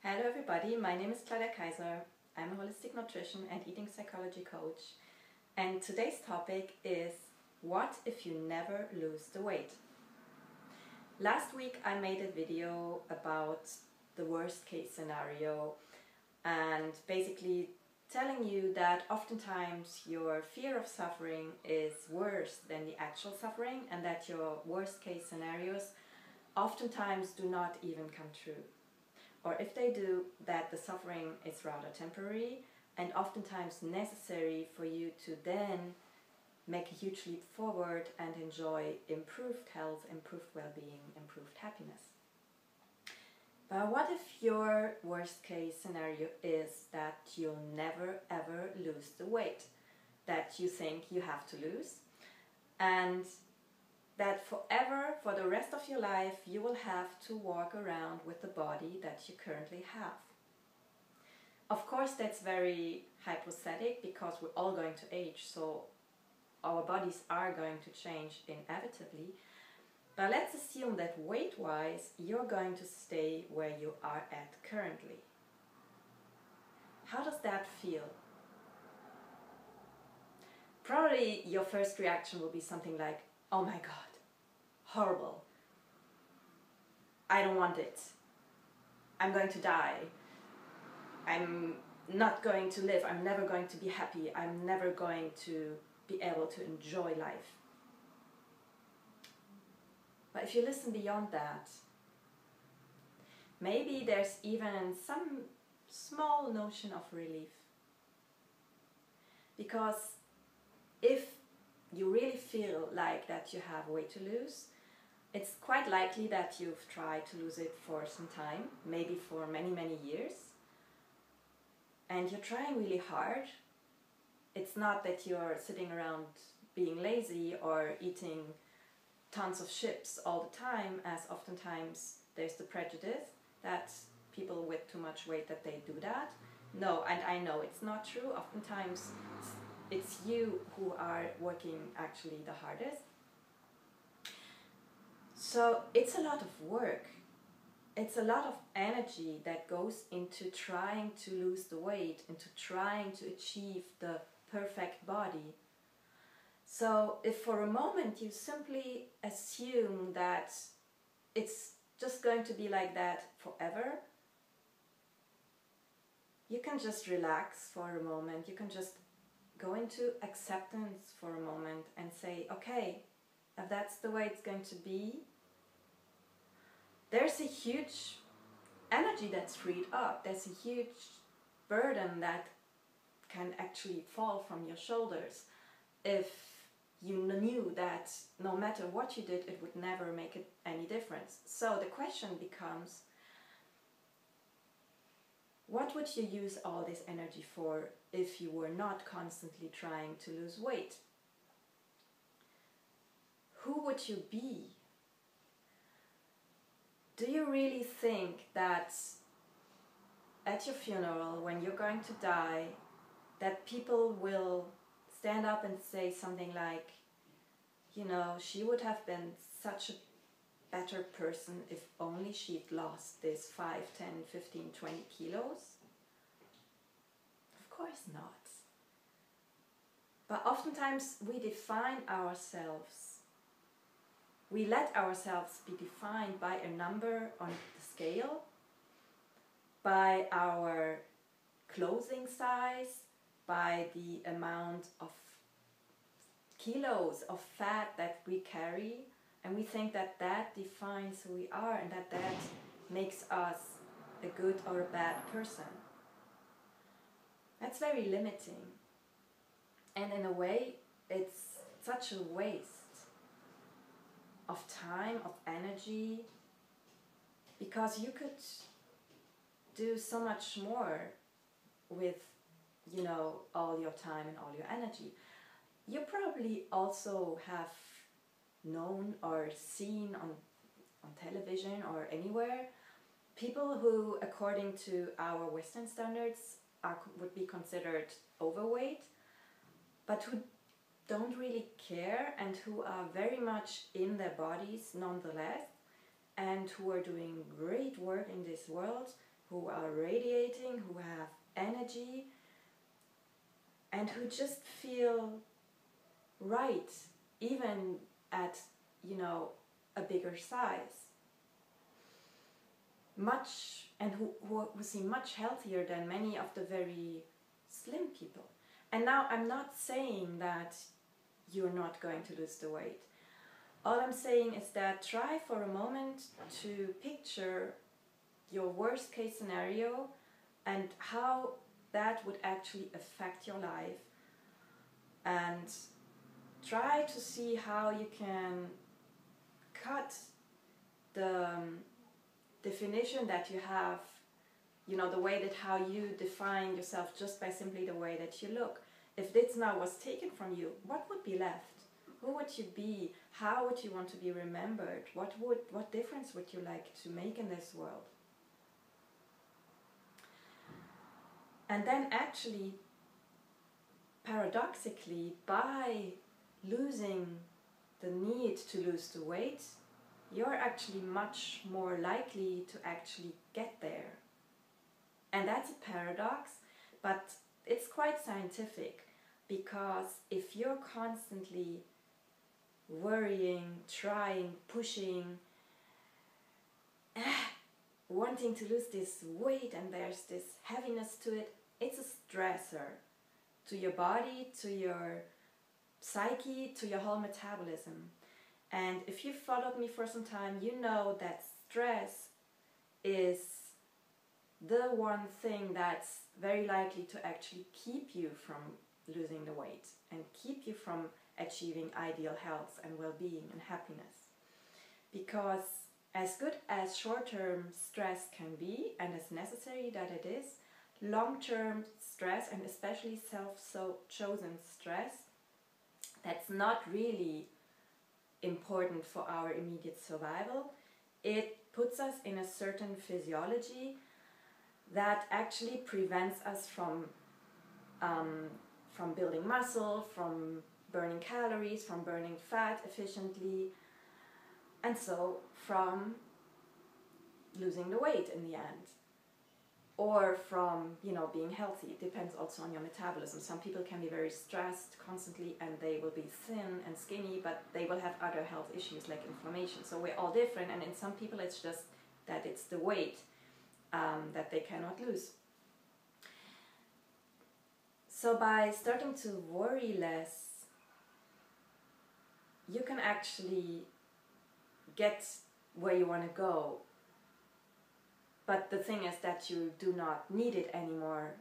Hello everybody, my name is Claudia Kaiser. I'm a holistic nutrition and eating psychology coach, and today's topic is what if you never lose the weight? Last week I made a video about the worst case scenario and basically telling you that oftentimes your fear of suffering is worse than the actual suffering, and that your worst case scenarios oftentimes do not even come true. Or if they do, that the suffering is rather temporary and oftentimes necessary for you to then make a huge leap forward and enjoy improved health, improved well-being, improved happiness. But what if your worst case scenario is that you'll never ever lose the weight that you think you have to lose, and that forever, for the rest of your life, you will have to walk around with the body that you currently have? Of course, that's very hypothetical because we're all going to age, so our bodies are going to change inevitably. But let's assume that weight-wise, you're going to stay where you are at currently. How does that feel? Probably your first reaction will be something like, oh my God, horrible. I don't want it. I'm going to die. I'm not going to live. I'm never going to be happy. I'm never going to be able to enjoy life. But if you listen beyond that, maybe there's even some small notion of relief. Because if you really feel like that you have weight to lose, it's quite likely that you've tried to lose it for some time, maybe for many, many years, and you're trying really hard. It's not that you're sitting around being lazy or eating tons of chips all the time, as oftentimes there's the prejudice that people with too much weight that they do that. No, and I know it's not true. Oftentimes it's you who are working actually the hardest. So it's a lot of work. It's a lot of energy that goes into trying to lose the weight, into trying to achieve the perfect body. So if for a moment you simply assume that it's just going to be like that forever, you can just relax for a moment. You can just go into acceptance for a moment and say, okay, if that's the way it's going to be, there's a huge energy that's freed up. There's a huge burden that can actually fall from your shoulders if you knew that no matter what you did, it would never make any difference. So the question becomes, what would you use all this energy for if you were not constantly trying to lose weight? Who would you be? Do you really think that at your funeral, when you're going to die, that people will stand up and say something like, you know, she would have been such a better person if only she'd lost this 5, 10, 15, 20 kilos? Of course not. But oftentimes we define ourselves. We let ourselves be defined by a number on the scale, by our clothing size, by the amount of kilos of fat that we carry, and we think that that defines who we are and that that makes us a good or a bad person. That's very limiting, and in a way it's such a waste of time, of energy, because you could do so much more with, you know, all your time and all your energy. You probably also have known or seen on television or anywhere people who, according to our Western standards, would be considered overweight, but who don't really care and who are very much in their bodies nonetheless, and who are doing great work in this world who are radiating, who have energy, and who just feel right, even at, you know, a bigger size. Much, and who seem much healthier than many of the very slim people. And now I'm not saying that you're not going to lose the weight. All I'm saying is that try for a moment to picture your worst case scenario and how that would actually affect your life, and try to see how you can cut the definition that you have, you know, the way that how you define yourself just by simply the way that you look. If this now was taken from you, what would be left? Who would you be? How would you want to be remembered? What difference would you like to make in this world? And then actually, paradoxically, by losing the need to lose the weight, you're actually much more likely to actually get there. And that's a paradox, but it's quite scientific, because if you're constantly worrying, trying, pushing, wanting to lose this weight, and there's this heaviness to it, it's a stressor to your body, to your psyche, to your whole metabolism. And if you've followed me for some time, you know that stress is the one thing that's very likely to actually keep you from losing the weight and keep you from achieving ideal health and well-being and happiness. Because as good as short-term stress can be, and as necessary that it is, long-term stress, and especially self-chosen stress, that's not really important for our immediate survival. It puts us in a certain physiology that actually prevents us from building muscle, from burning calories, from burning fat efficiently, and so from losing the weight in the end, or from, you know, being healthy. It depends also on your metabolism. Some people can be very stressed constantly and they will be thin and skinny, but they will have other health issues like inflammation. So we're all different, and in some people it's just that it's the weight that they cannot lose. So by starting to worry less, you can actually get where you want to go. But the thing is that you do not need it anymore.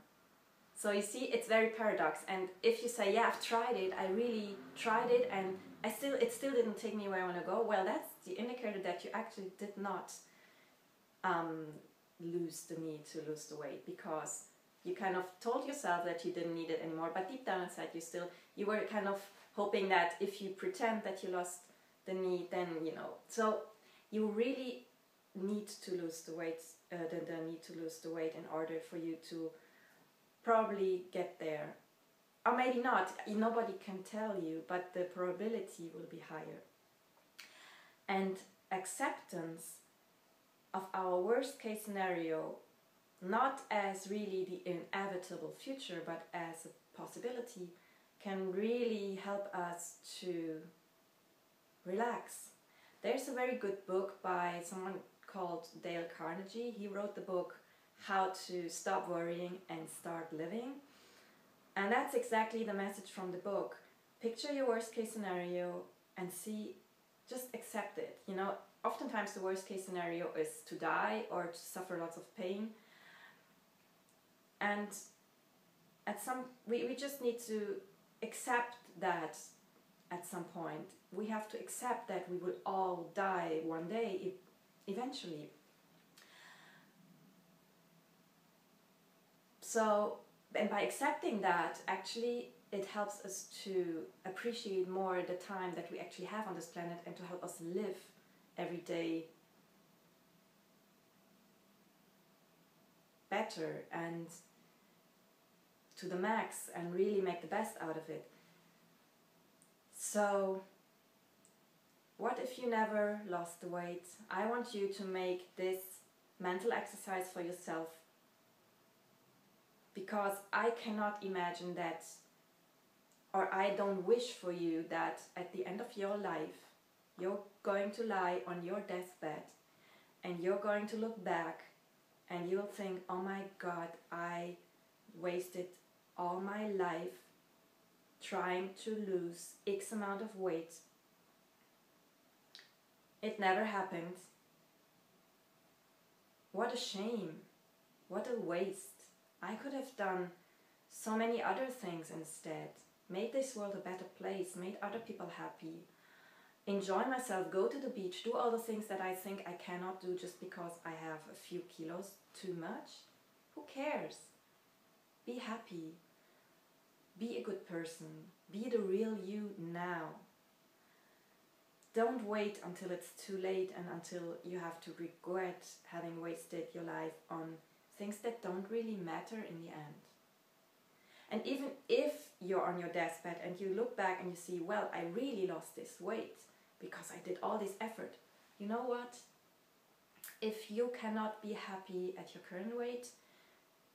So you see, it's very paradox. And if you say, yeah, I've tried it, I really tried it, and it still didn't take me where I want to go, well, that's the indicator that you actually did not lose the need to lose the weight, because you kind of told yourself that you didn't need it anymore, but deep down inside you were kind of hoping that if you pretend that you lost the need, then, you know. So you really need to lose the weight, the need to lose the weight in order for you to probably get there. Or maybe not, nobody can tell you, but the probability will be higher. And acceptance of our worst case scenario, not as really the inevitable future, but as a possibility, can really help us to relax. There's a very good book by someone called Dale Carnegie. He wrote the book How to Stop Worrying and Start Living. And that's exactly the message from the book. Picture your worst case scenario and just accept it. You know, oftentimes the worst case scenario is to die or to suffer lots of pain. And we just need to accept that at some point. We have to accept that we will all die one day, eventually. So, and by accepting that, actually it helps us to appreciate more the time that we actually have on this planet, and to help us live every day better and to the max, and really make the best out of it. So, what if you never lost the weight? I want you to make this mental exercise for yourself, because I cannot imagine that, or I don't wish for you that at the end of your life you're going to lie on your deathbed and you're going to look back and you'll think, oh my God, I wasted all my life trying to lose X amount of weight. It never happened. What a shame. What a waste. I could have done so many other things instead. Made this world a better place, made other people happy. Enjoy myself, go to the beach, do all the things that I think I cannot do just because I have a few kilos too much. Who cares? Be happy. Be a good person. Be the real you now. Don't wait until it's too late and until you have to regret having wasted your life on things that don't really matter in the end. And even if you're on your deathbed and you look back and you see, well, I really lost this weight because I did all this effort. You know what? If you cannot be happy at your current weight,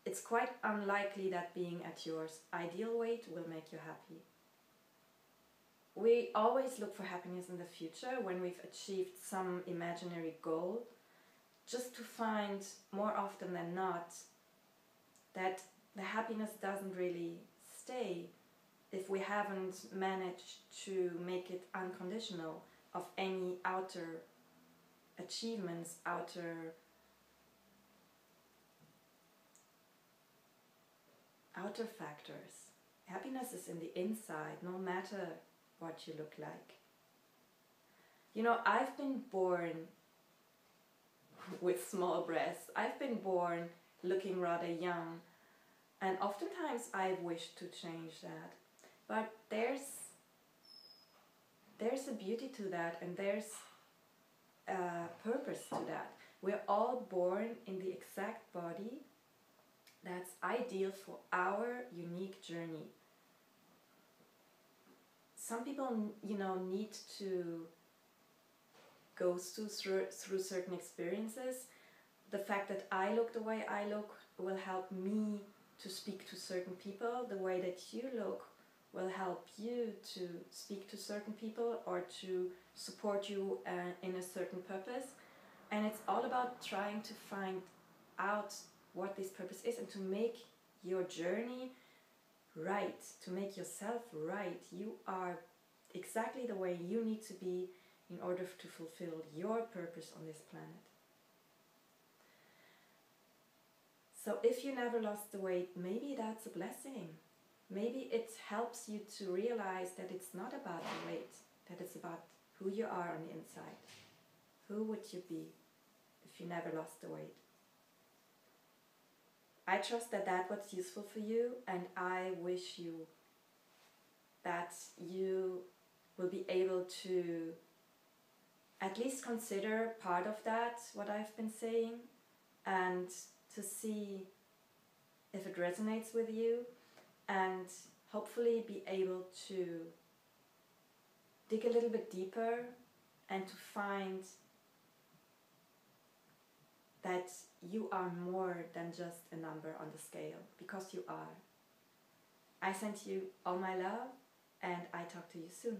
it's quite unlikely that being at your ideal weight will make you happy. We always look for happiness in the future when we've achieved some imaginary goal, just to find more often than not that the happiness doesn't really stay if we haven't managed to make it unconditional of any outer achievements, outer factors. Happiness is in the inside, no matter what you look like. You know, I've been born with small breasts. I've been born looking rather young, and oftentimes I've wished to change that. But there's a beauty to that, and there's a purpose to that. We're all born in the exact body that's ideal for our unique journey. Some people, need to go through certain experiences. The fact that I look the way I look will help me to speak to certain people. The way that you look will help you to speak to certain people or to support you in a certain purpose. And it's all about trying to find out what this purpose is and to make your journey right, to make yourself right. You are exactly the way you need to be in order to fulfill your purpose on this planet. So if you never lost the weight, maybe that's a blessing. Maybe it helps you to realize that it's not about the weight, that it's about who you are on the inside. Who would you be if you never lost the weight? I trust that that was useful for you, and I wish you that you will be able to at least consider part of that, what I've been saying, and to see if it resonates with you, and hopefully be able to dig a little bit deeper and to find that you are more than just a number on the scale, because you are. I send you all my love, and I talk to you soon.